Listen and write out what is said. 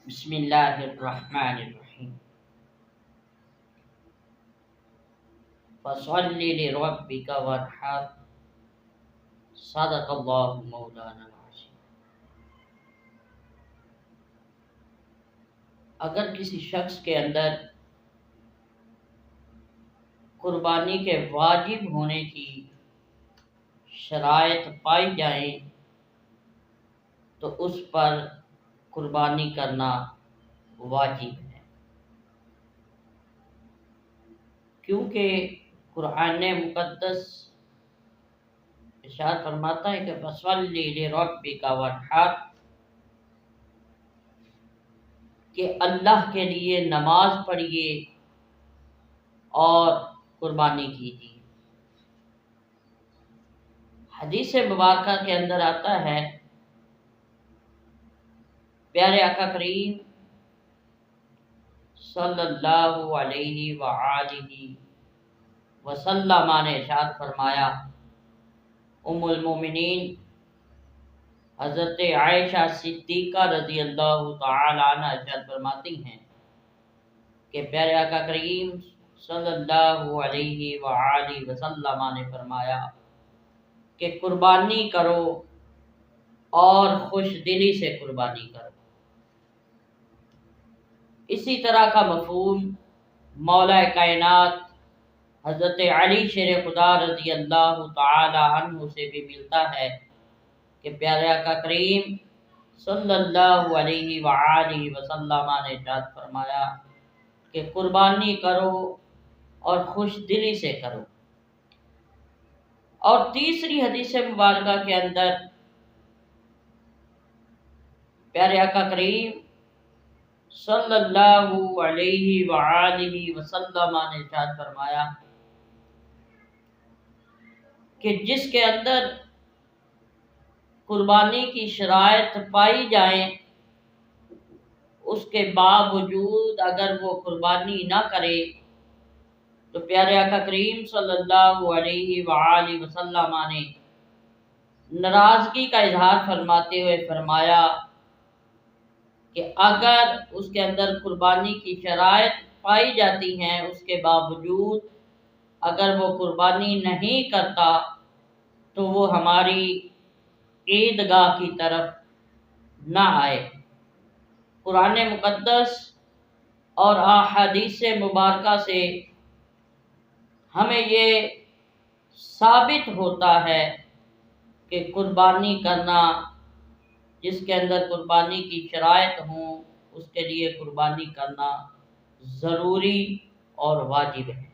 بسم اللہ الرحمن الرحیم فصل لربک وانحر صدق اللہ مولانا العظیم۔ اگر کسی شخص کے اندر قربانی کے واجب ہونے کی شرائط پائی جائیں تو اس پر قربانی کرنا واجب ہے، کیونکہ قرآن مقدس ارشاد فرماتا ہے کہ فَصَلِّ لِرَبِّكَ وَانْحَرْ، کہ اللہ کے لیے نماز پڑھیے اور قربانی کیجیے۔ حدیث مبارکہ کے اندر آتا ہے پیارے آقا کریم صلی اللہ علیہ وآلہ وسلم نے ارشاد فرمایا، ام المومنین حضرت عائشہ صدیقہ رضی اللہ تعالی عنہ ارشاد فرماتی ہیں کہ پیارے آقا کریم صلی اللہ علیہ وآلہ وسلم نے فرمایا کہ قربانی کرو اور خوش دلی سے قربانی کرو۔ اسی طرح کا مفہوم مولا کائنات حضرت علی شیر خدا رضی اللہ تعالی عنہ سے بھی ملتا ہے کہ پیارے آقا کریم صلی اللہ علیہ وآلہ وسلم نے ارشاد فرمایا کہ قربانی کرو اور خوش دلی سے کرو۔ اور تیسری حدیث مبارکہ کے اندر پیارے آقا کریم صلی اللہ علیہ وآلہ وسلم نے ارشاد فرمایا کہ جس کے اندر قربانی کی شرائط پائی جائیں اس کے باوجود اگر وہ قربانی نہ کرے تو پیارے آقا کریم صلی اللہ علیہ وآلہ وسلم نے ناراضگی کا اظہار فرماتے ہوئے فرمایا کہ اگر اس کے اندر قربانی کی شرائط پائی جاتی ہیں اس کے باوجود اگر وہ قربانی نہیں کرتا تو وہ ہماری عیدگاہ کی طرف نہ آئے۔ قرآن مقدس اور احادیث مبارکہ سے ہمیں یہ ثابت ہوتا ہے کہ قربانی کرنا، جس کے اندر قربانی کی شرائط ہوں اس کے لیے قربانی کرنا ضروری اور واجب ہے۔